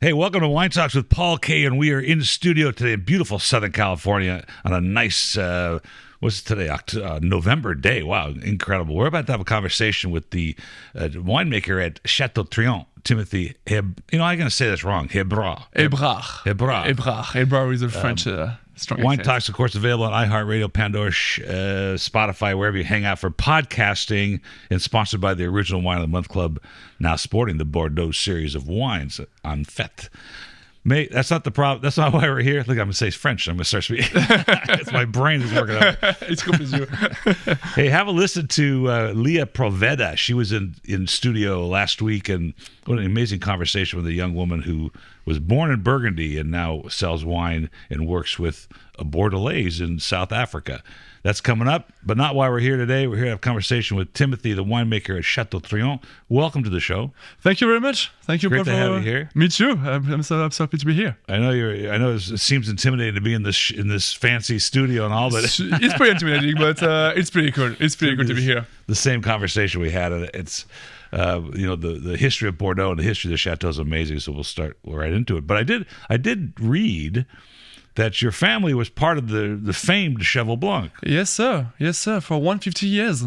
Hey, welcome to Wine Talks with Paul K. And we are in studio today in beautiful Southern California on a nice, what's today? November day. Wow, incredible. We're about to have a conversation with the winemaker at Chateau Trianon, Timothée Hebrard. I'm going to say this wrong. Hebrard. Hebrard is a French strong Wine accent. Talks, of course, available on iHeartRadio, Pandora, Spotify, wherever you hang out for podcasting, and sponsored by the Original Wine of the Month Club, now sporting the Bordeaux series of wines on Fête. Mate, that's not the problem. That's not why we're here. Look, I'm going to say French. I'm going to start speaking. It's my brain is working out. It's cool with you. Hey, have a listen to Leah Proveda. She was in studio last week, and what an amazing conversation with a young woman who was born in Burgundy and now sells wine and works with a Bordelaise in South Africa. That's coming up, but not why we're here today. We're here to have a conversation with Timothée, the winemaker at Chateau Trianon. Welcome to the show. Thank you very much. Thank you, Great Paul, to have you here. Me too. I'm so happy to be here. I know it seems intimidating to be in this fancy studio and all, but It's pretty intimidating, but it's pretty cool. It's pretty good to be here. The same conversation we had, and it's the history of Bordeaux and the history of the chateau is amazing. So we'll start right into it. But I did read that your family was part of the famed Cheval Blanc. Yes, sir. For 150 years.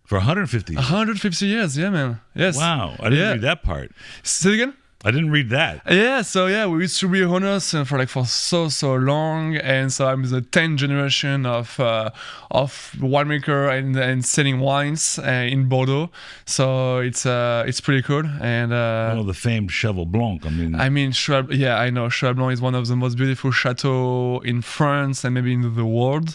For 150 years. 150 years, yeah, man. Yes. Wow. I didn't read that part. Say it again? I didn't read that. Yeah, so we used to be owners for so long, and so I'm the 10th generation of winemaker and selling wines in Bordeaux. So it's pretty cool. And the famed Cheval Blanc. I know Cheval Blanc is one of the most beautiful chateaux in France and maybe in the world.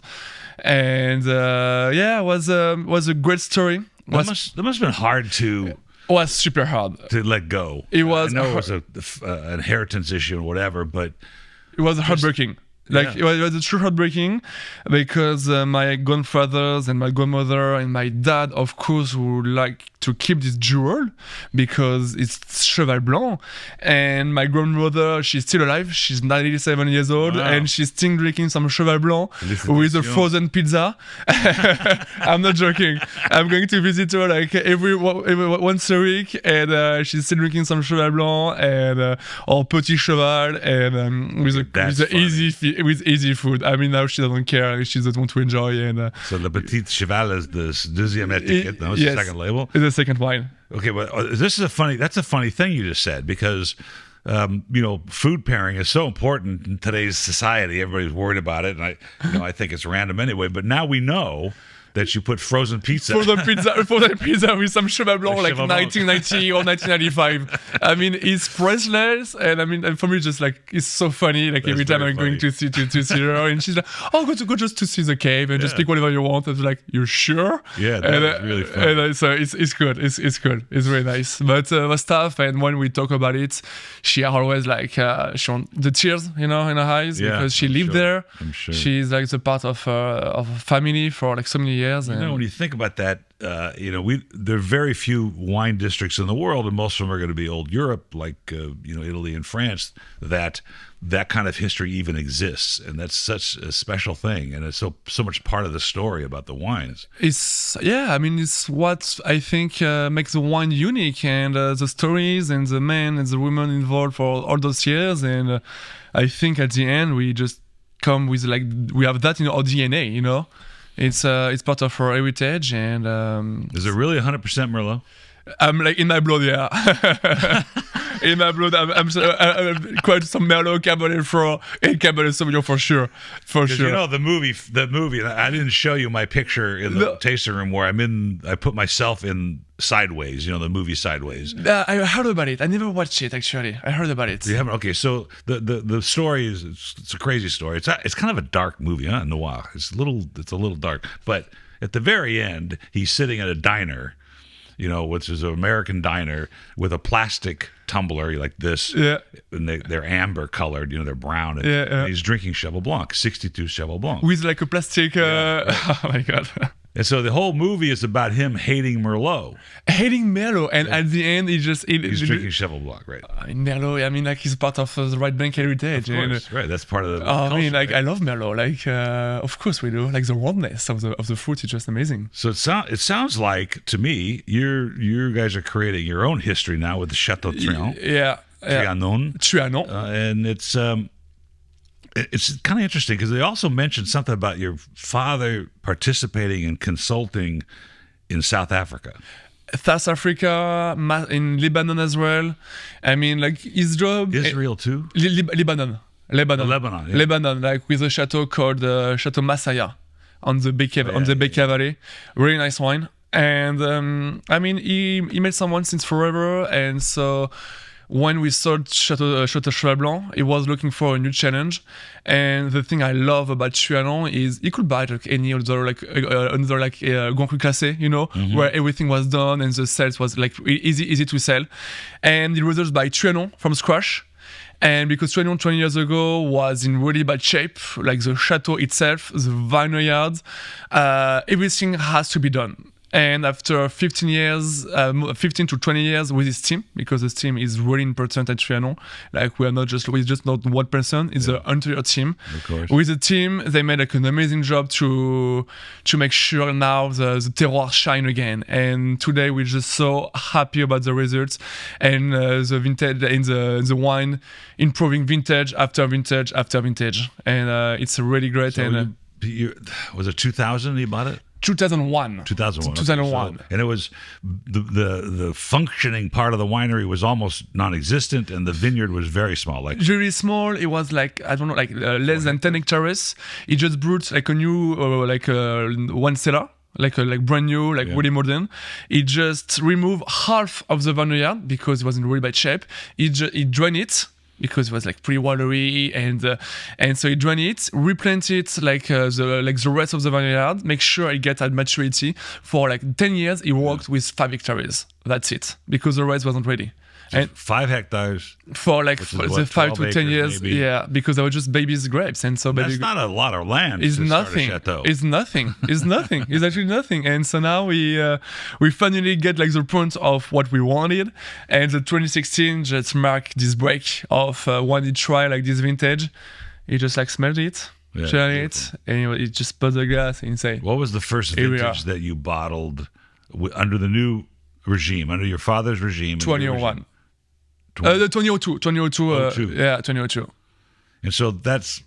And it was a great story. That must have been hard to. Was super hard to let go. It was. I know it was an inheritance issue and whatever, but it was heartbreaking. It was a true heartbreaking because my grandfathers and my grandmother and my dad, of course, would like to keep this jewel because it's Cheval Blanc. And my grandmother, she's still alive. She's 97 years old, and she's still drinking some Cheval Blanc with a frozen pizza. I'm not joking. I'm going to visit her like every once a week, and she's still drinking some Cheval Blanc and or Petit Cheval, and with easy food. I mean, now she doesn't care. She doesn't want to enjoy. And so the Petit Cheval is the deuxième étiquette. No, it's the second label. It's the second wine. Okay, but that's a funny thing you just said because food pairing is so important in today's society. Everybody's worried about it, and I think it's random anyway. But now we know that you put frozen pizza with some Cheval Blanc, like 1990 or 1995. I mean, it's priceless, and for me, just like it's so funny. Like every time I'm going to see her, and she's like, "Oh, go just to see the cave and just pick whatever you want." I was like, "You're sure?" Yeah, that's really fun. And so it's good. It's good. It's very nice. But it was tough, and when we talk about it, she always like she want the tears, in her eyes because she lived there. I'm sure. She's like the part of a family for like so many years. When you think about that, there are very few wine districts in the world, and most of them are going to be old Europe, like Italy and France. That kind of history even exists, and that's such a special thing, and it's so much part of the story about the wines. It's what I think makes the wine unique, and the stories and the men and the women involved for all those years, and I think at the end we just come with we have that in our DNA, It's part of our heritage, and is it really 100% Merlot? Like in my blood, yeah. In my blood, I'm quite some Merlot, Cabernet Franc, and Cabernet Sauvignon for sure. The movie. And I didn't show you my picture in the tasting room where I put myself in Sideways. The movie Sideways. I heard about it. I never watched it actually. I heard about it. You haven't? Okay, so the story is it's a crazy story. It's kind of a dark movie, noir. It's a little dark, but at the very end, he's sitting at a diner. Which is an American diner with a plastic tumbler like this. Yeah. And they're amber colored, they're brown. And he's drinking Cheval Blanc, 62 Cheval Blanc. With like a plastic... Right. Oh my God. And so the whole movie is about him hating Merlot. And at the end, he's drinking Cheval Blanc, right? Merlot, he's part of the right bank heritage. Of course, right. That's part of the culture, right? I love Merlot. Of course we do. Like the rawness of the fruit is just amazing. So it sounds like to me, you guys are creating your own history now with the Chateau Trianon. Yeah. Trianon. Trianon. And it's kind of interesting because they also mentioned something about your father participating and consulting in South Africa. South Africa, in Lebanon as well. I mean, like his job. Israel too? Lebanon. Yeah. Lebanon, like with a chateau called Chateau Masaya on the Bekaa Valley. Really nice wine. And I mean, he made some wine since forever. And so when we sold Chateau Cheval Blanc, he was looking for a new challenge. And the thing I love about Trianon is he could buy like any other Grand Cru Classé, you know, where everything was done and the sales was like easy to sell. And he rather buy Trianon from scratch. And because Trianon 20 years ago was in really bad shape, like the chateau itself, the vineyard, everything has to be done. And after 15 to 20 years with his team, because his team is really important at Trianon, like we're just not one person, it's the entire team. Of course. With the team, they made like an amazing job to make sure now the terroir shine again. And today we're just so happy about the results and the vintage in the wine, improving vintage after vintage after vintage. And it's really great. So was it 2000 you bought it? 2001. 2001. And it was the functioning part of the winery was almost non-existent, and the vineyard was very small. Like really small. It was like I don't know, like less than 10 hectares. He just brewed like a new one cellar. Like brand new, really modern. He just removed half of the vineyard because it was in really bad shape. He drained it because it was like pretty watery, and so he drained it, replanted it the rest of the vineyard, make sure it gets at maturity. For like 10 years, he worked with 5 hectares. That's it, because the rest wasn't ready. And 5 hectares for like the 5 to 10 years, maybe. Yeah, because they were just babies grapes, and so that's not a lot of land. It's nothing. It's nothing. It's nothing. It's actually nothing. And so now we finally get like the point of what we wanted, and the 2016 just marked this break of when he tried like this vintage. He just like smelled it, tried it, and he just put the glass and say, "What was the first vintage that you bottled under the new regime, under your father's regime?" 2001. 2002. 2002. And so that's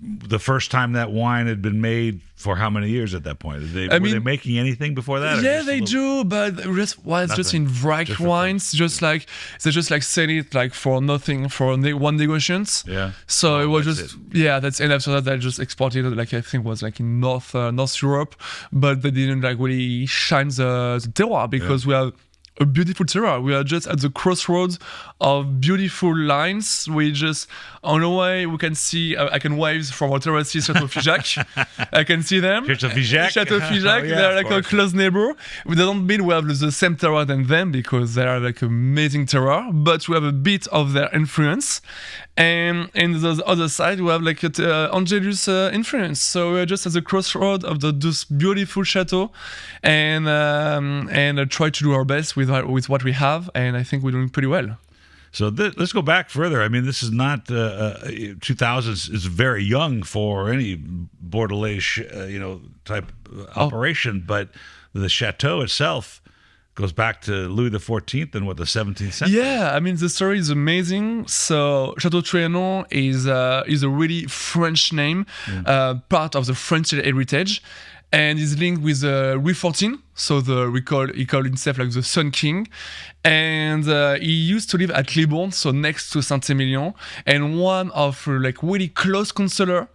the first time that wine had been made for how many years at that point? Were they making anything before that? Yeah, they do, but it was just in bright wines, they just like sell it like for nothing for one negotiations. Yeah. So it was just that's, and after that they just exported it, like I think was like in North Europe, but they didn't like really shine the terroir because we have a beautiful terroir. We are just at the crossroads of beautiful lines. We just, on the way, we can see, I can wave from our terraces, Chateau Figeac. I can see them. Chateau Figeac. They're like a close neighbor. We don't mean we have the same terroir than them because they are like amazing terroir, but we have a bit of their influence. And in the other side, we have like Angelus influence. So we're just at the crossroad of this beautiful chateau, and try to do our best with what we have. And I think we're doing pretty well. So let's go back further. I mean, this is not 2000s is very young for any Bordelais, type operation, but the chateau itself goes back to Louis the XIV and the 17th century. Yeah, I mean the story is amazing. So Chateau Trianon is a really French name, part of the French heritage, and is linked with Louis XIV. So he called himself like the Sun King, and he used to live at Libourne, so next to Saint Emillion. And one of like really close counselor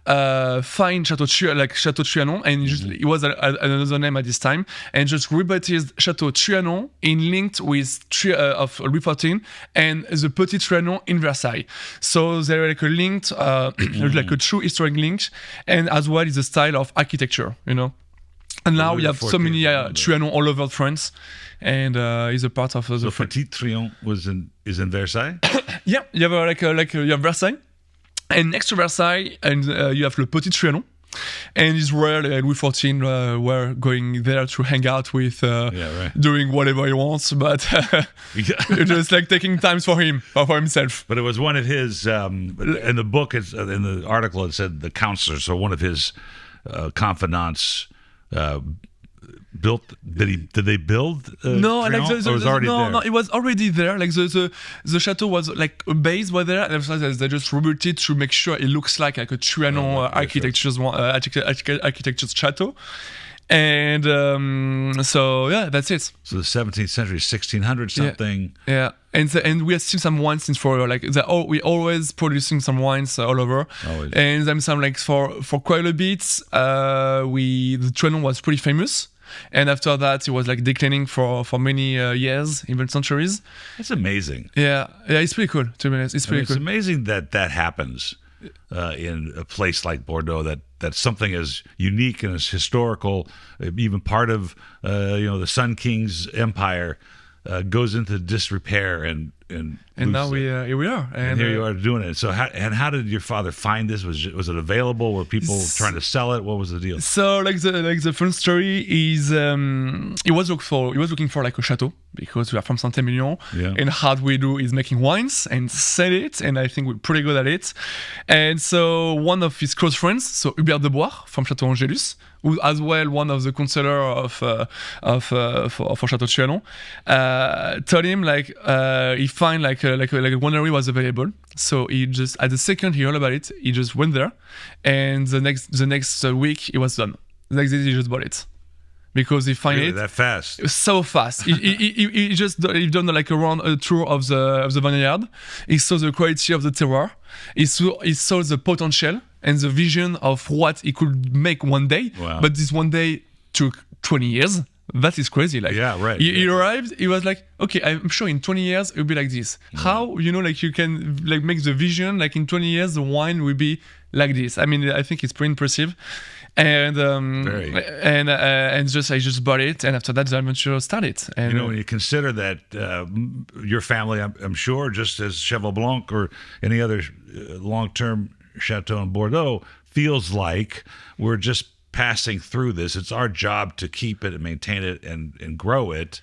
find Chateau Trianon, and he was another name at this time, and just rebaptized Chateau Trianon in linked with of Louis XIV and the Petit Trianon in Versailles. So they're like a linked, like a true historic link, and as well is the style of architecture, And now we have so many Trianon all over France, and is a part of the. So Petit Trianon is in Versailles. Yeah, you have you have Versailles, and next to Versailles, and you have Le Petit Trianon, and is where Louis XIV were going there to hang out with, doing whatever he wants, but just like taking time for himself. But it was one of his in the book. In the article, it said the counselor, so one of his confidants. built. Did they build? No, Trianon, like or it was already there? no, it was already there. Like the chateau was like a base was there, and after that they just rebuilt it to make sure it looks like a Trianon architecture's chateau. And so yeah, that's it. So the 17th century, 1600 something. Yeah. And we have still some wines since for like we always producing some wines all over. Always. And then some like for quite a bit. The Trianon was pretty famous. And after that, it was like declining for many years, even centuries. That's amazing. Yeah, it's pretty cool. To be honest, it's pretty cool. It's amazing that happens in a place like Bordeaux. That something as unique and as historical, even part of the Sun King's empire, goes into disrepair and now here we are, and here you are doing it. So how did your father find this? Was it available? Were people trying to sell it? What was the deal? So the fun story is he was looking for like a chateau because we are from Saint Emillion, and how we do is making wines and sell it, and I think we're pretty good at it. And so one of his close friends, so Hubert de Bois from Chateau Angelus, who as well one of the counselor for Chateau Trianon, told him like he find like a winery was available. So he just at the second he heard about it, he just went there, and the next week it was done. The next day he just bought it. Because he find really, it that fast, so fast. he done like a tour of the vineyard. He saw the quality of the terroir. He saw the potential and the vision of what he could make one day. Wow. But this one day took 20 years. That is crazy. Like, yeah, right. He arrived. He was like, okay, I'm sure in 20 years it will be like this. Yeah. How like you can like make the vision like in 20 years the wine will be like this. I mean, I think it's pretty impressive. And I just bought it, and after that the adventure started. And when you consider that your family, I'm sure, just as Cheval Blanc or any other long-term chateau in Bordeaux, feels like we're just passing through this. It's our job to keep it and maintain it and grow it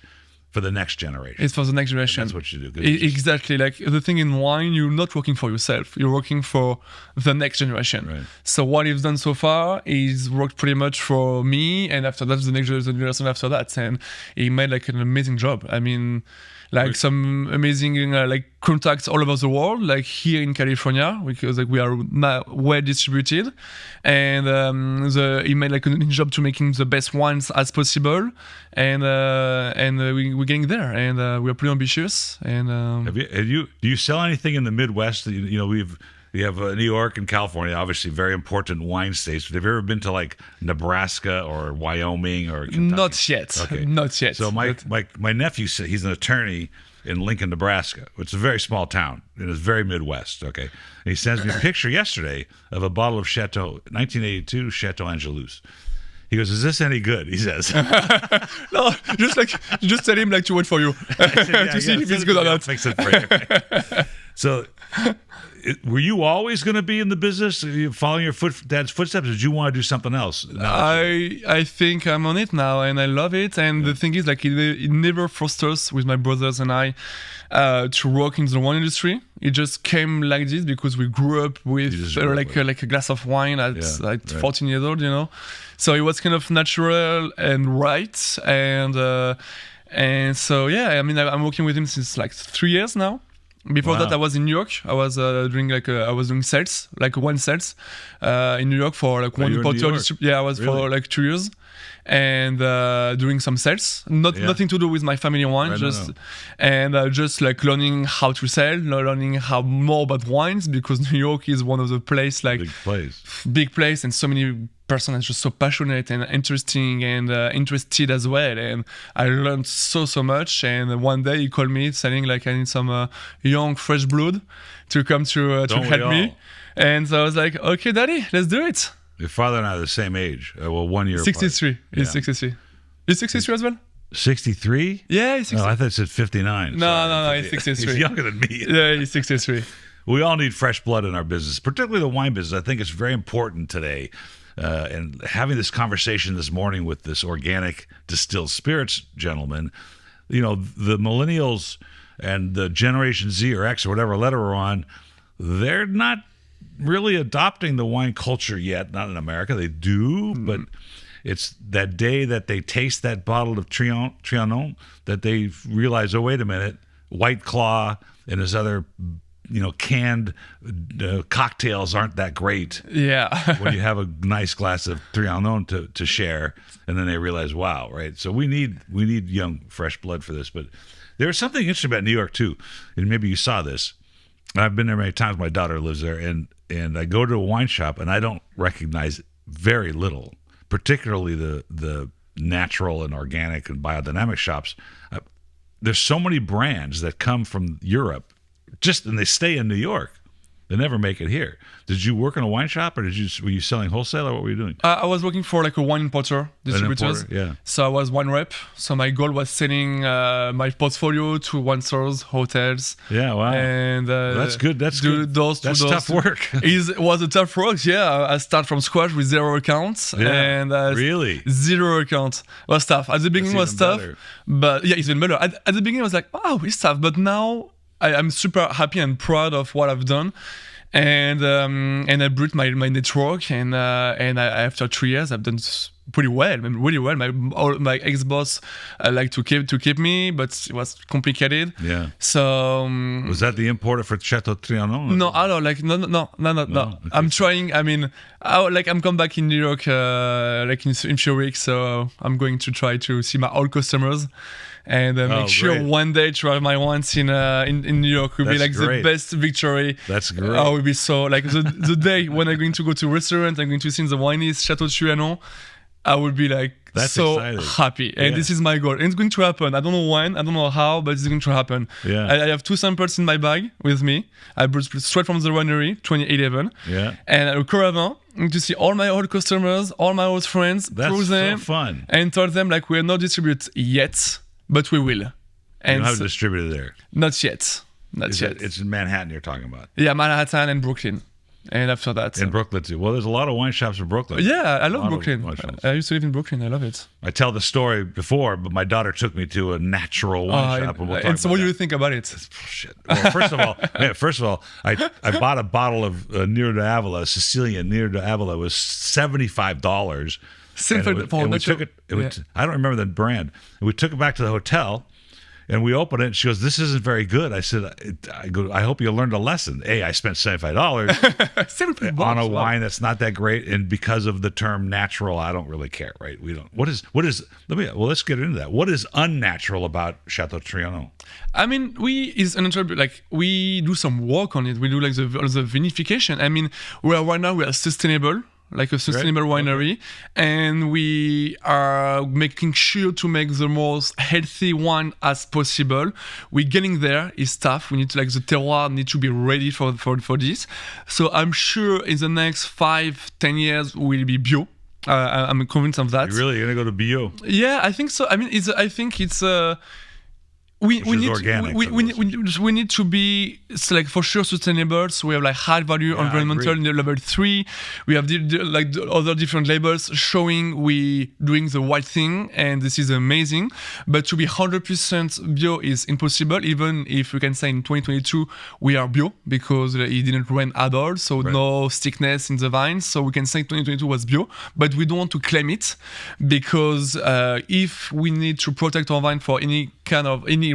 for the next generation. It's for the next generation. And that's what you do. Exactly. Like the thing in wine, you're not working for yourself. You're working for the next generation. Right. So what he's done so far is worked pretty much for me, and after that, the next generation after that. And he made like an amazing job. I mean, like some amazing like contacts all over the world, like here in California, because like we are now well distributed, and he made like a job to making the best wines as possible, and we're getting there, and we are pretty ambitious. And do you sell anything in the Midwest? We have New York and California, obviously very important wine states. But have you ever been to like Nebraska or Wyoming or Kentucky? Not yet. Okay. Not yet. So my nephew said he's an attorney in Lincoln, Nebraska, which is a very small town and it's very Midwest. Okay, and he sends me a picture yesterday of a bottle of 1982 Chateau Angelus. He goes, "Is this any good?" He says. No, just tell him like to wait for you to see if it's good or not. Fix it for you. So, were you always going to be in the business, following your dad's footsteps, or did you want to do something else? I think I'm on it now, and I love it. And the thing is, like, it never forced us with my brothers and I to work in the wine industry. It just came like this because we grew up with like a glass of wine at 14 years old, So it was kind of natural and right, and so yeah. I mean, I'm working with him since like 3 years now. Before that, I was in New York. I was doing sales, like wine sales, in New York for like one bottle. Yeah, I was for like 2 years, and doing some sales. Nothing to do with my family wine, and just like learning how to sell, learning how more about wines, because New York is one of the big place, and so many person is just so passionate and interesting and interested as well, and I learned so much. And one day he called me saying like I need some young fresh blood to come to help me, and so I was like, okay daddy, let's do it. Your father and I are the same age, 1 year 63 apart. He's 63. He's 63 as well. 63? Yeah, he's 63. Oh, I thought it said 59. No, he's 63. He's younger than me. Yeah, he's 63. We all need fresh blood in our business, particularly the wine business. I think it's very important today. And having this conversation this morning with this organic distilled spirits gentleman, the millennials and the Generation Z or X or whatever letter we're on, they're not really adopting the wine culture yet. Not in America, they do, but it's that day that they taste that bottle of Trianon that they realize, oh, wait a minute, White Claw and his other, canned cocktails aren't that great. Yeah. When you have a nice glass of Trianon to share, and then they realize, wow, right? So we need young, fresh blood for this. But there's something interesting about New York too, and maybe you saw this. I've been there many times. My daughter lives there, and I go to a wine shop, and I don't recognize very little, particularly the natural and organic and biodynamic shops. There's so many brands that come from Europe, and they stay in New York. They never make it here. Did you work in a wine shop, or were you selling wholesale, or what were you doing? I was working for like a wine importer distributors. Yeah. So I was wine rep. So my goal was selling my portfolio to wine stores, hotels. Yeah, wow. And that's good. That's good. That's tough work. It was a tough work. Yeah, I start from scratch with 0 accounts. Yeah, and really 0 accounts. It was tough. At the beginning, it was tough. Better. But yeah, it's even better. At the beginning, I was like, wow, it's tough. But now I'm super happy and proud of what I've done, and I built my network, and after 3 years I've done pretty well, really well. My ex-boss like to keep me, but it was complicated. Yeah. So was that the importer for Chateau Trianon? No, I don't like no. Okay. I'm trying. I mean, I'm come back in New York like in a few weeks, so I'm going to try to see my old customers. And make sure great. one day try my wines in New York will be like great. the best victory. That's great. I will be so like the day when I'm going to go to a restaurant, I'm going to see the wineries Chateau Trianon. I will be like so exciting. happy, and this is my goal. And it's going to happen. I don't know when, I don't know how, but it's going to happen. Yeah. I have 2 samples in my bag with me. I brought straight from the winery, 2011. Yeah. And a caravan to see all my old customers, all my old friends, That's them, so fun. and tell them like we are not distributed yet, but we will. You And don't have a distributor there. not yet. Not yet. It's in Manhattan you're talking about. Yeah, Manhattan and Brooklyn. And after that. In Brooklyn too. Well, there's a lot of wine shops in Brooklyn. Yeah, I A love lot of Brooklyn. wine shops. I used to live in Brooklyn. I love it. I tell the story before, but my daughter took me to a natural wine shop, and we'll talk and so about what do that. you think about it? Shit. Well, first of all, I bought a bottle of Near de Avila, Sicilian Near de Avila. It was $75. And we took it. I don't remember the brand. And we took it back to the hotel, and we opened it. And she goes, "This isn't very good." I said, "I hope you learned a lesson. I spent $75 $75 on a wine that's not that great, and because of the term natural, I don't really care, right? We don't. What is? Let's get into that. What is unnatural about Chateau Trianon? I mean, we do some work on it. We do like the vinification. I mean, we are sustainable. Like a sustainable winery, and we are making sure to make the most healthy wine as possible. We're getting there. It's tough. We need to the terroir need to be ready for this. So I'm sure in the next 5-10 years we'll be bio. I'm convinced of that. You're really gonna go to bio? Yeah, I think so. I mean, we need to be for sure sustainable. So we have like high value environmental in the level 3. We have the other different labels showing we doing the right thing, and this is amazing. But to be 100% bio is impossible. Even if we can say in 2022 we are bio because it didn't rain at all, so no thickness in the vines. So we can say 2022 was bio, but we don't want to claim it because if we need to protect our vine for any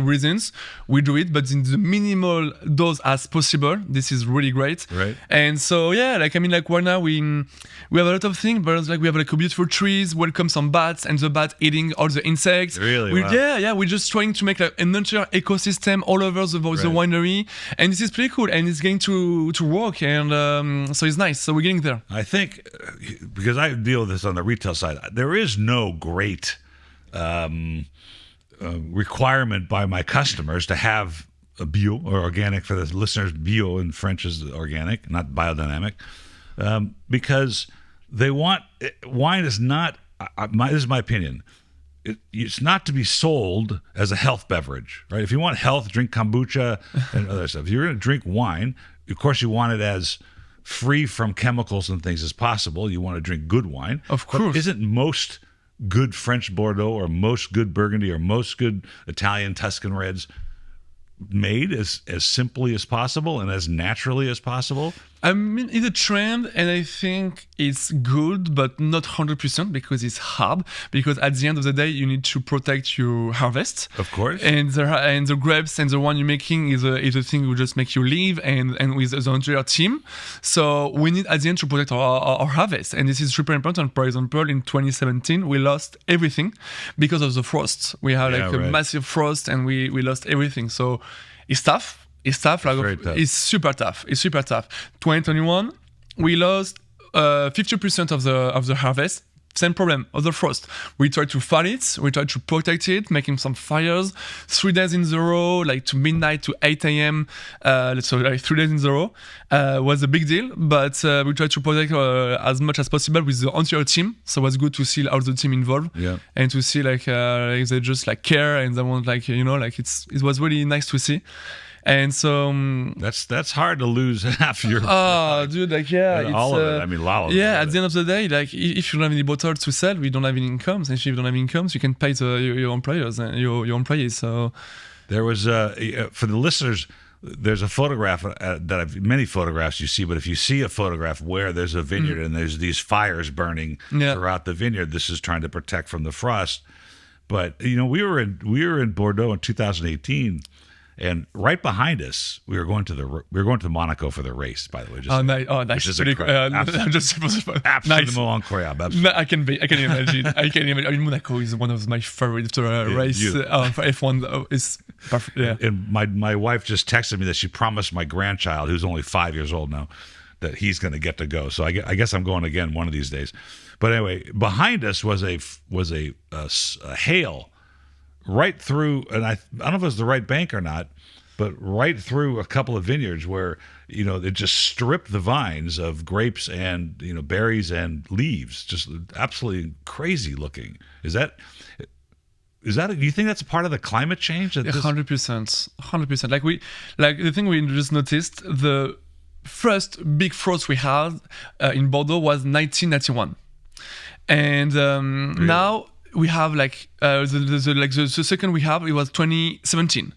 reasons, we do it, but in the minimal dose as possible. This is really great. Right. And so right now we have a lot of things, but we have beautiful trees, welcome some bats, and the bat eating all the insects. Really? Wow. Yeah. We're just trying to make an entire ecosystem all over the winery, and this is pretty cool, and it's going to work, and so it's nice. So we're getting there. I think because I deal with this on the retail side, there is no great requirement by my customers to have a bio or organic. For the listeners, bio in French is organic, not biodynamic, because they want wine is not. This is my opinion. It's not to be sold as a health beverage, right? If you want health, drink kombucha and other stuff. If you're going to drink wine, of course you want it as free from chemicals and things as possible. You want to drink good wine, of course. But isn't most good French Bordeaux or most good Burgundy or most good Italian Tuscan reds made as simply as possible and as naturally as possible? I mean, it's a trend, and I think it's good, but not 100% because it's hard. Because at the end of the day, you need to protect your harvest, Of course. and the grapes and the wine you're making is a thing will just make you live, and with the entire team. So we need at the end to protect our harvest, and this is super important. For example, in 2017, we lost everything because of the frost. We had like a massive frost, and we lost everything. So it's tough. It's tough. Like, tough. It's super tough. 2021, we lost 50% of the harvest. Same problem of the frost. We tried to fight it. We tried to protect it, making some fires. 3 days in a row, like to midnight to 8 a.m. So like 3 days in a row was a big deal. But we tried to protect as much as possible with the entire team. So it was good to see all the team involved, and to see like they just like care, and they want like like it was really nice to see. And so that's hard to lose half your. Oh, dude, like all of it. I mean, a lot of it. Yeah, at the end of the day, like if you don't have any bottles to sell, we don't have any incomes. And if you don't have incomes, you can pay your employers and your employees. So there was for the listeners, there's a photograph that many photographs you see, but if you see a photograph where there's a vineyard and there's these fires burning throughout the vineyard, this is trying to protect from the frost. But we were in Bordeaux in 2018. And right behind us, we were going to Monaco for the race. By the way, nice! Which is Absolument incroyable. I can imagine. I mean, Monaco is one of my favorite races for F1. It's perfect. Yeah. And my wife just texted me that she promised my grandchild, who's only 5 years old now, that he's going to get to go. So I guess I'm going again one of these days. But anyway, behind us was a hail. Right through, and I don't know if it was the right bank or not, but right through a couple of vineyards where it just stripped the vines of grapes and berries and leaves, just absolutely crazy looking. Is that? Do you think that's a part of the climate change? 100%. Like the thing we just noticed, the first big frost we had in Bordeaux was 1991, and really? Now. We have the second we have, it was 2017.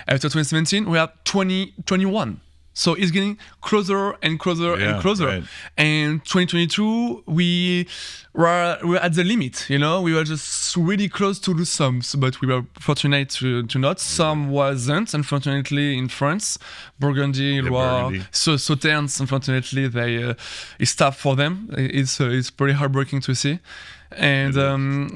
After 2017 we have 2021. So it's getting closer and closer and closer. Right. And 2022 we were at the limit. We were just really close to lose some, but we were fortunate to not. Some wasn't, unfortunately, in France, Burgundy, Loire, Sauternes. Unfortunately, it's tough for them. It's pretty heartbreaking to see. And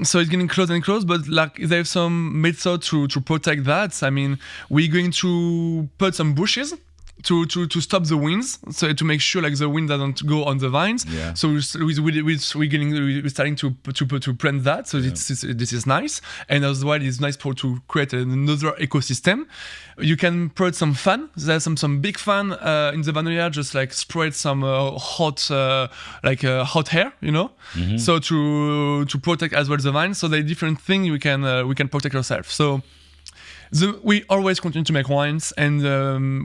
so it's getting close and close, but like there's some method to protect that. I mean, we're going to put some bushes to stop the winds, so to make sure like the wind doesn't go on the vines. Yeah. So we're starting to plant that. So this is nice, and as well it's nice to create another ecosystem. You can put some fan. There's some big fan in the vineyard, just like spread some hot air, Mm-hmm. So to protect as well the vines. So there are different things we can protect ourselves. So. We always continue to make wines, and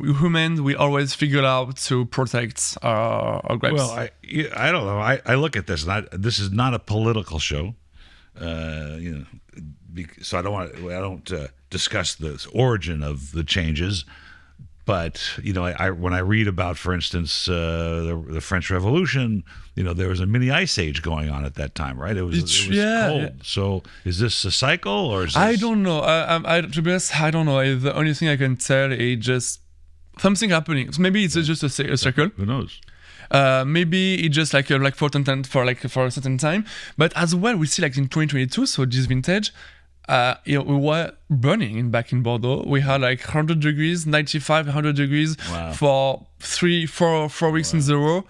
we always figure out to protect our grapes. Well, I don't know. I look at this, and this is not a political show, so I don't discuss the origin of the changes. But when I read about, for instance, the French Revolution, there was a mini ice age going on at that time, right? It was cold. Yeah. So is this a cycle, or is this... I don't know. To be honest, I don't know. The only thing I can tell is just something happening. So maybe it's just a cycle. Who knows? Maybe it's just like for a certain time. But as well, we see like in 2022, so this vintage. We were burning back in Bordeaux. We had like 100 degrees, 95, 100 degrees for 4 weeks in a row.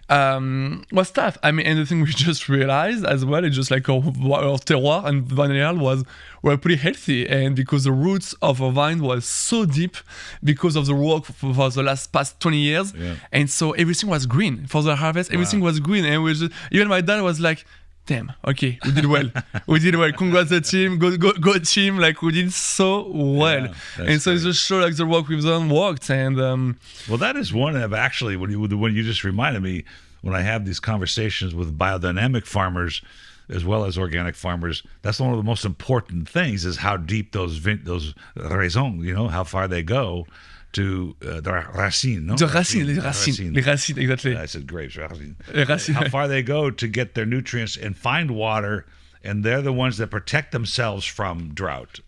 Right. Was tough. I mean, and the thing we just realized as well is just like our terroir and vineyard were pretty healthy, and because the roots of our vine was so deep because of the work for the past 20 years, and so everything was green for the harvest. Everything was green, and even my dad was like, damn, okay, we did well. Congrats the team, go team, like we did so well. Yeah, and so it's just sure like the work we've done worked. And well, that is one of actually when you just reminded me, when I have these conversations with biodynamic farmers as well as organic farmers, that's one of the most important things is how deep those raisons, how far they go to the racine, no? The racine, les racines, exactly. I said grapes, racine. Les racines. How far they go to get their nutrients and find water, and they're the ones that protect themselves from drought.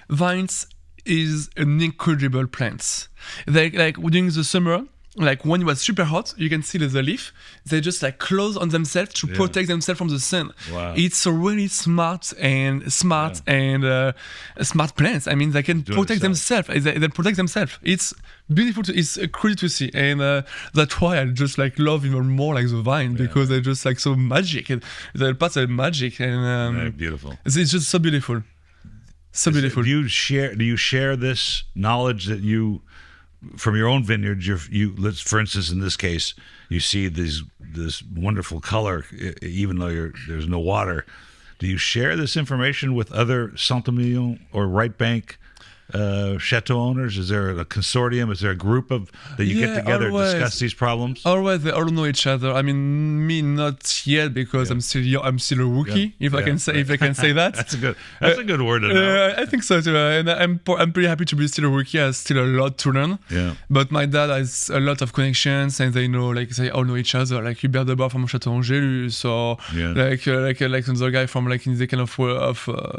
Vines is an incredible plant. Like during the summer, like when it was super hot, you can see the leaf. They just like close on themselves to protect themselves from the sun. Wow. It's a really smart smart plants. I mean, they can protect themselves. They protect themselves. It's beautiful. It's pretty to see, and that's why I just like love even more like the vine because they're just like so magic. They're part of magic, and beautiful. It's just so beautiful. So beautiful. Do you share this knowledge that you? From your own vineyard, let's, for instance, in this case, you see this wonderful color, even though there's no water. Do you share this information with other Saint Emilion or right bank chateau owners? Is there a consortium? Is there a group that you get together to discuss these problems? Always, they all know each other. I mean, me not yet because I'm still young, I'm still a rookie. If I can say that. That's a good word to know. I think so too. And I'm pretty happy to be still a rookie. I still a lot to learn. Yeah. But my dad has a lot of connections, and they know, like they all know each other. Like Hubert Debar from Chateau Angélus, or like another guy from like in the kind of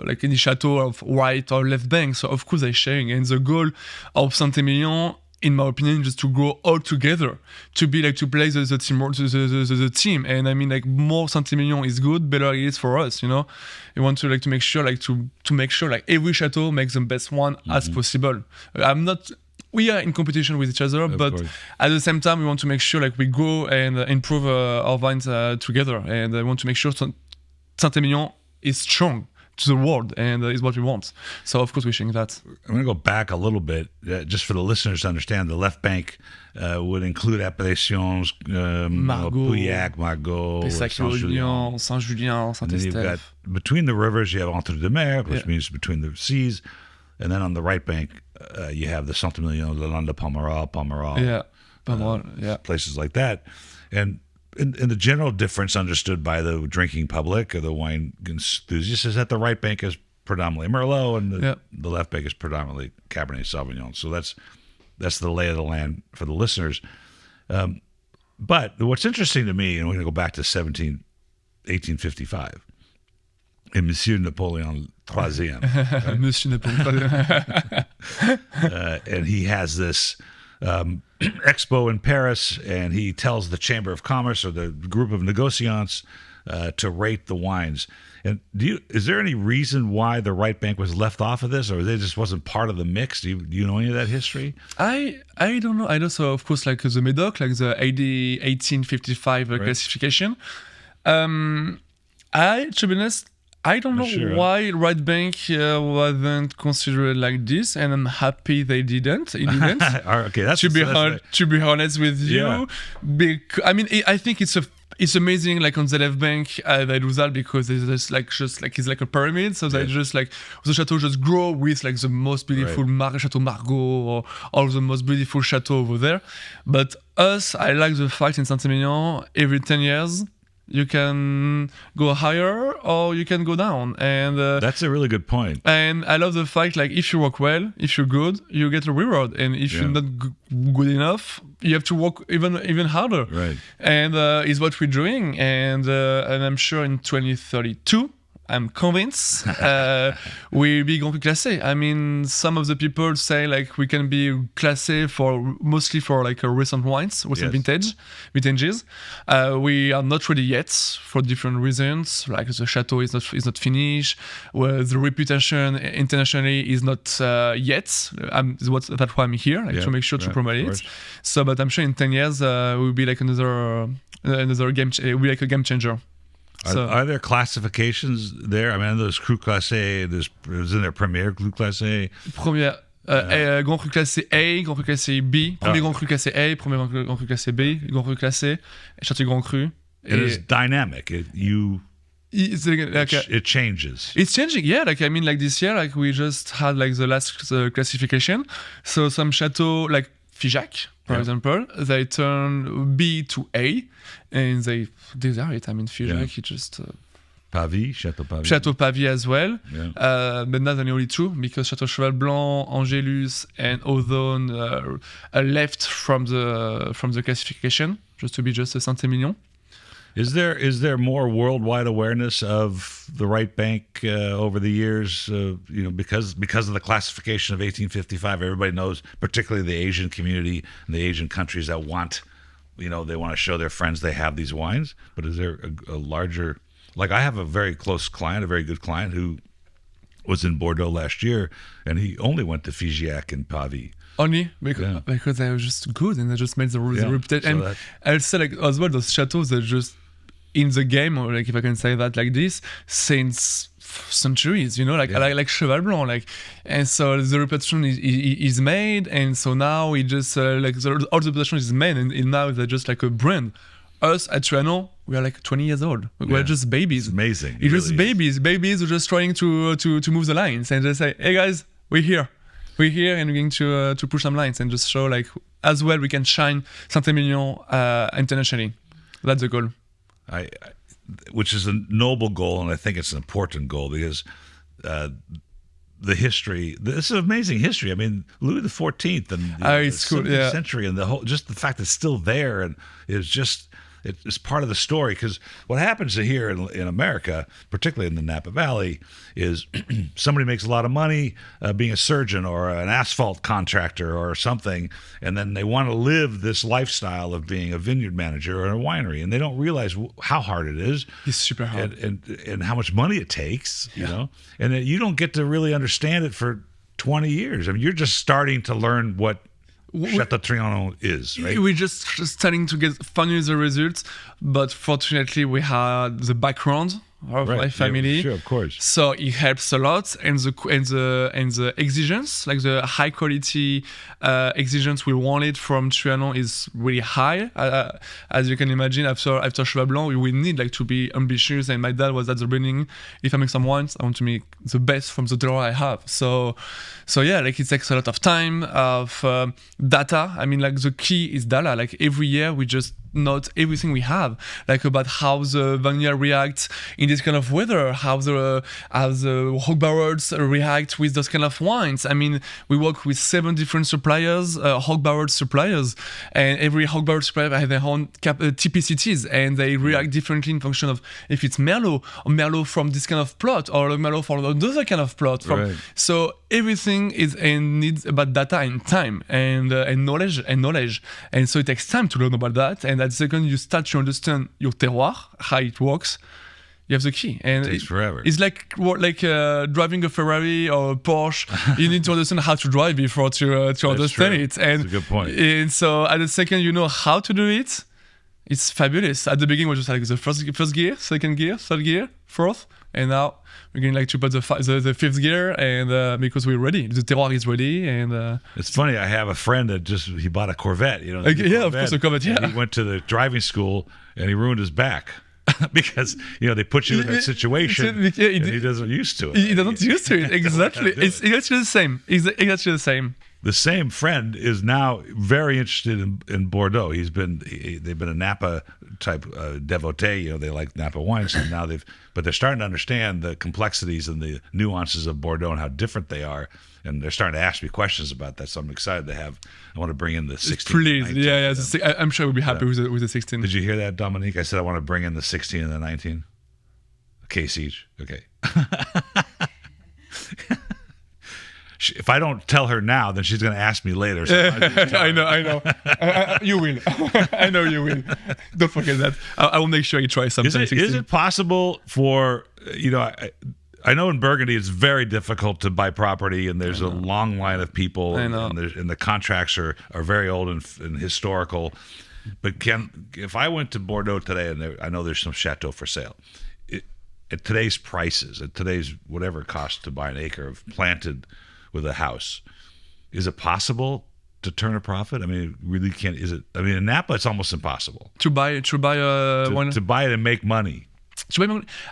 like in the chateau of right or left bank. So of course I sharing, and the goal of Saint Emilion, in my opinion, just to grow all together, to be like to play the team. And I mean, like more Saint Emilion is good, better it is for us. You know, you want to like to make sure like to make sure like every chateau makes the best one as possible. We are in competition with each other, but at the same time, we want to make sure like we go and improve our vines together, and I want to make sure Saint Emilion is strong to the world, and is what we want. So of course we're sharing that. I'm going to go back a little bit, just for the listeners to understand. The left bank would include appellations, Margaux, Pauillac, Margaux, Saint-Julien, Saint-Estèphe. And then you've got, between the rivers, you have Entre deux Mers, which means between the seas. And then on the right bank, you have the Saint Emilion, Le Land de Pomerol, places like that. And in the general difference understood by the drinking public or the wine enthusiasts is that the right bank is predominantly Merlot and the left bank is predominantly Cabernet Sauvignon. So that's the lay of the land for the listeners. But what's interesting to me, and we're going to go back to 1855, and Monsieur Napoleon III. Right? Monsieur Napoleon III. And he has this expo in Paris, and he tells the Chamber of Commerce or the group of negociants to rate the wines. And is there any reason why the right bank was left off of this, or they just wasn't part of the mix? Do you know any of that history? I don't know. I know, so of course, like the Medoc, like the AD 1855 classification. To be honest, I don't know why right bank wasn't considered like this, and I'm happy they didn't. It didn't. Okay, that's to be honest with you. I mean, I think it's amazing. Like on the left bank, they do that because it's just like it's like a pyramid. So they just like the chateau just grow with like the most beautiful Chateau Margaux or all the most beautiful chateau over there. But us, I like the fact in Saint Emilion, every 10 years. You can go higher or you can go down, and that's a really good point. And I love the fact, like, if you work well, if you're good, you get a reward, and if you're not good enough, you have to work even harder. Right. And is what we're doing, and I'm sure in 2032. I'm convinced we'll be Grand Cru Classé. I mean, some of the people say like we can be classé mostly for like recent wines, recent vintages. We are not ready yet for different reasons. Like the chateau is not finished. The reputation internationally is not yet. That's why I'm here, like, to make sure to promote it. So, but I'm sure in 10 years we'll be like another game. It will be like a game changer. Are there classifications there? I mean, there's Cru Classé, isn't there Premier Cru Classé? Premier, Grand Cru Classé A, Grand Cru Classé B, Premier Grand Cru Classé A, Premier Grand Cru Classé B, Grand Cru Classé, Château Grand Cru. It is dynamic. It changes. It's changing, yeah. Like I mean, like this year, like we just had like the last classification. So some chateau like Figeac, for example, they turn B to A, and they desire it. I mean, Figeac, it just Pavie, Chateau Pavie. Chateau Pavie as well, Yeah. but not the only two, because Chateau Cheval Blanc, Angelus, and Ozone are left from the classification, just to be just a Saint Emilion. Is there more worldwide awareness of the right bank over the years? Because of the classification of 1855, everybody knows, particularly the Asian community and the Asian countries that want, they want to show their friends they have these wines. But is there a larger, like I have a very close client, a very good client who was in Bordeaux last year, and he only went to Figeac and Pavie. Only because they were just good and they just made the reputation. So and I'll say like as well, those chateaus are just in the game, or like if I can say that like this, since centuries, like Cheval Blanc, and so the reputation is made, and so now it just all the reputation is made, and now they're just like a brand. Us at Trianon, we are like 20 years old. We're just babies. It's amazing. It's just babies. Babies who are just trying to move the lines and just say, hey guys, we're here, and we're going to push some lines and just show like as well we can shine Saint Emilion internationally. That's the goal. Which is a noble goal, and I think it's an important goal because the history. This is amazing history. I mean, Louis the XIV and the 17th century, and the whole, just the fact it's still there, and it's part of the story. Because what happens here in America, particularly in the Napa Valley, is somebody makes a lot of money being a surgeon or an asphalt contractor or something, and then they want to live this lifestyle of being a vineyard manager or a winery, and they don't realize how hard it is. It's super hard, and how much money it takes, and that you don't get to really understand it for 20 years. I mean, you're just starting to learn what Chateau Trianon is, right? We're just starting to get funny the results, but fortunately we had the background of my family. Yeah, sure, of course. So it helps a lot, and the exigence, like the high quality exigence we wanted from Trianon is really high. As you can imagine, after Cheval Blanc, we need like to be ambitious. And my dad was at the beginning. If I make some wines, I want to make the best from the terroir I have. So yeah, like it takes a lot of time, of data. I mean, like the key is data. Like every year we just note everything we have, like about how the vineyard reacts in this kind of weather, how the hog barrels react with those kind of wines. I mean, we work with 7 different suppliers, hog barrel suppliers, and every hog barrel supplier has their own typicities, and they react differently in function of if it's Merlot, or Merlot from this kind of plot, or Merlot from another kind of plot. Right. So everything is and needs about data and time and knowledge, and so it takes time to learn about that. And at the second you start to understand your terroir, how it works, you have the key. And it takes forever. It's like driving a Ferrari or a Porsche. You need to understand how to drive before to understand it. And that's a good point. And so at the second you know how to do it, it's fabulous. At the beginning was just like the first gear, second gear, third gear, fourth, and now we're going like to put the fifth gear, and because we're ready, the terroir is ready. And it's funny. I have a friend that he bought a Corvette. Of course, a Corvette. Yeah, and he went to the driving school and he ruined his back because they put you in that situation, and he doesn't used to it. He doesn't used to it. Exactly. It's exactly the same. It's exactly the same. The same friend is now very interested in Bordeaux. They've been a Napa type devotee. They like Napa wines, and now but they're starting to understand the complexities and the nuances of Bordeaux and how different they are. And they're starting to ask me questions about that. So I'm excited to I want to bring in the 16. Please, yeah. I'm sure we'll be happy with the 16. Did you hear that, Dominique? I said I want to bring in the 16 and the 19. A case each. Okay. If I don't tell her now, then she's going to ask me later. So I know. You will. I know you will. Don't forget that. I will make sure you try something. Is it possible for, I know in Burgundy it's very difficult to buy property, and there's a long line of people, and the contracts are very old and historical. But if I went to Bordeaux today, and I know there's some chateau for sale, at today's prices, at today's whatever it costs to buy an acre of planted with a house, is it possible to turn a profit? I mean, it really can't. Is it? I mean, in Napa, it's almost impossible to buy to buy it and make money.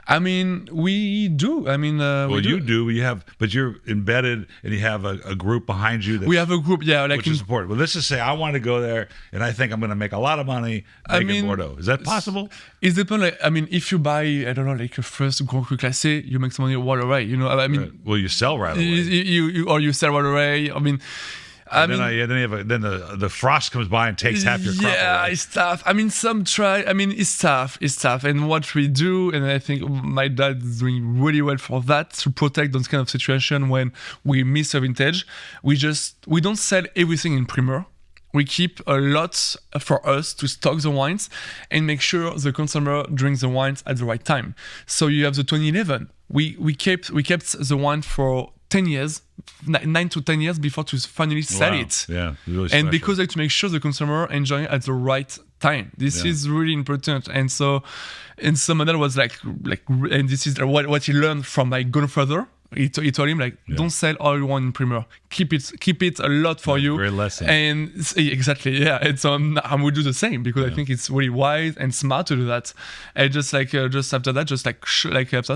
I mean, we do. I mean, well, you do. You have, but you're embedded, and you have a group behind you. We have a group, yeah, like which is important. Well, let's just say I want to go there, and I think I'm going to make a lot of money in Bordeaux. Is that possible? It depends. Like, I mean, if you buy, I don't know, like your first Grand Cru Classé, you make some money right away. You know, I mean, right. Well, you sell right away. You sell right away. I mean. Then the frost comes by and takes half your crop away. Yeah, it's tough. I mean, some try. I mean, it's tough. It's tough. And what we do, and I think my dad is doing really well for that, to protect those kind of situation when we miss a vintage. We don't sell everything in primeur. We keep a lot for us to stock the wines and make sure the consumer drinks the wines at the right time. So you have the 2011. We kept the wine for 10 years, 9 to 10 years before to finally sell it. Yeah, really and because to make sure the consumer enjoy it at the right time. This is really important. And so Manuel was like, and this is what he learned from my grandfather. He told him don't sell all you want in primeur. Keep it a lot for you. Great lesson. And exactly, yeah. And so I will do the same because I think it's really wise and smart to do that. And just after that,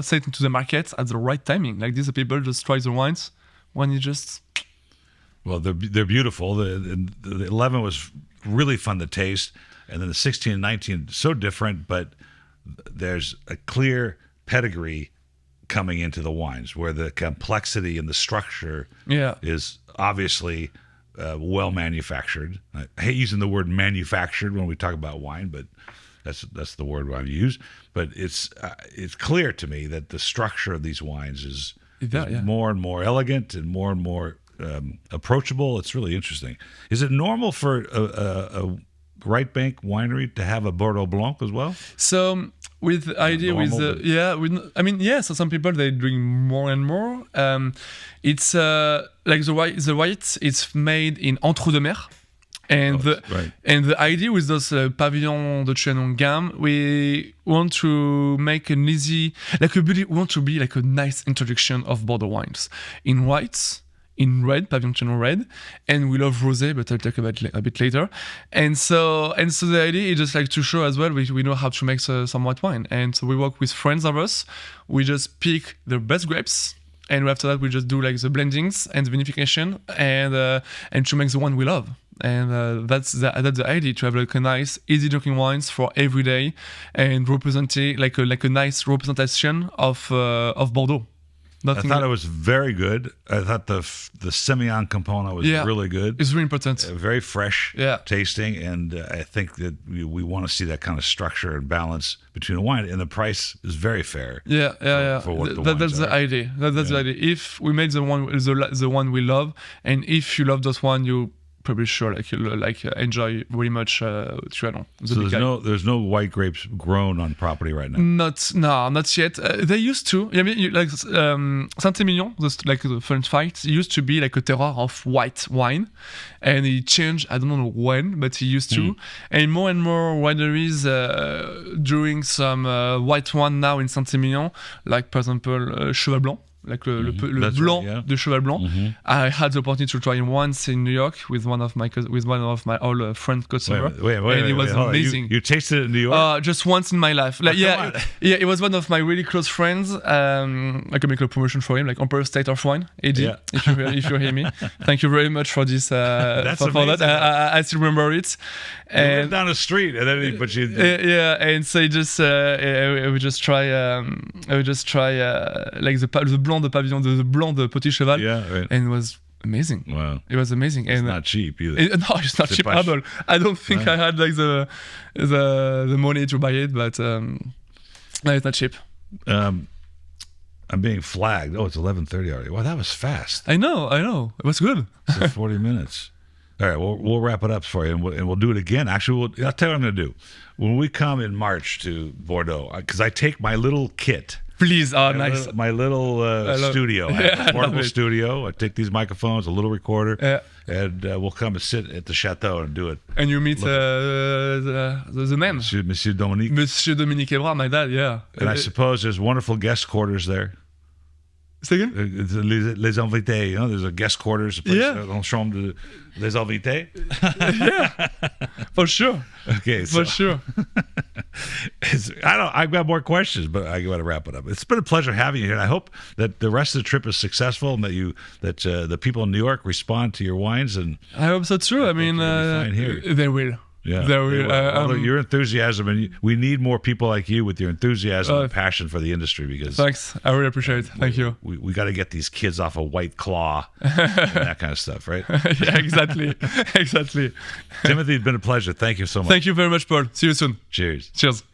say it to the market at the right timing. Like these people just try the wines when you just. Well, they're beautiful. The 11 was really fun to taste, and then the 16 and 19 so different, but there's a clear pedigree coming into the wines where the complexity and the structure is obviously well manufactured. I hate using the word manufactured when we talk about wine, but that's the word I use. But it's clear to me that the structure of these wines is more and more elegant and more approachable. It's really interesting. Is it normal for a right bank winery to have a Bordeaux Blanc as well? So with the idea so some people they're doing more and more. It's like the white. It's made in Entre de Mer. And the idea with those Pavillon de Trianon Gamme, we want to make an easy, we want to be like a nice introduction of Bordeaux wines in whites, in red, Pavillon Trianon red, and we love rosé, but I'll talk about a bit later. And so the idea is just like to show as well we know how to make some white wine, and so we work with friends of us. We just pick the best grapes. And after that, we just do like the blendings and the vinification, and to make the one we love. And that's the idea, to have like a nice, easy drinking wines for every day, and representing like a nice representation of Bordeaux. I thought it was very good. I thought the Semillon component was really good. It's really important. Very fresh tasting, and I think that we want to see that kind of structure and balance between a wine, and the price is very fair. For what that's the idea. That's the idea. If we made the one we love, and if you love that one, you probably sure enjoy very much Trianon. So there's no white grapes grown on property right now. Not yet. They used to. I mean, like Saint Emillion, the French fight, used to be like a terroir of white wine, and it changed. I don't know when, but it used to. And more wineries doing some white wine now in Saint Emilion, like for example Cheval Blanc. Like le blanc de Cheval Blanc. I had the opportunity to try it once in New York with one of my old friend customer, and it was amazing. You tasted it in New York? Just once in my life. Like it was one of my really close friends. I can make a promotion for him, like Empire State of Wine, Eddie. If you hear me, thank you very much for this. That's for that. I still remember it. And went down the street, and then and so I would just try like the blanc de Pavillon, the blanc de Petit Cheval, and it was amazing. Wow, it was amazing. It's not cheap either. No, it's not cheap at all. I don't think I had like the money to buy it, but no, it's not cheap. I'm being flagged. Oh, it's 11:30 already. Wow, that was fast. I know. It was good. So 40 minutes. All right, we'll wrap it up for you, and we'll do it again. Actually, I'll tell you what I'm going to do. When we come in March to Bordeaux, because I take my little kit. Please, nice. My little studio, a portable studio. I take these microphones, a little recorder, and we'll come and sit at the chateau and do it. And you meet the man, Monsieur Dominque. Monsieur Dominque Hebrard, my dad, And I suppose there's wonderful guest quarters there. Say again? Les invités, you know, there's a guest quarters, a place, chambre les invités. For sure. Okay, for sure. I've got more questions, but I got to wrap it up. It's been a pleasure having you here, and I hope that the rest of the trip is successful and that the people in New York respond to your wines. And I hope so too. I mean, they will. Yeah, they will. Your enthusiasm, and we need more people like you with your enthusiasm and passion for the industry. Because thanks, I really appreciate it. Thank you. We got to get these kids off a White Claw and that kind of stuff, right? Yeah, exactly. Timothy, it's been a pleasure. Thank you so much. Thank you very much, Paul. See you soon. Cheers. Cheers.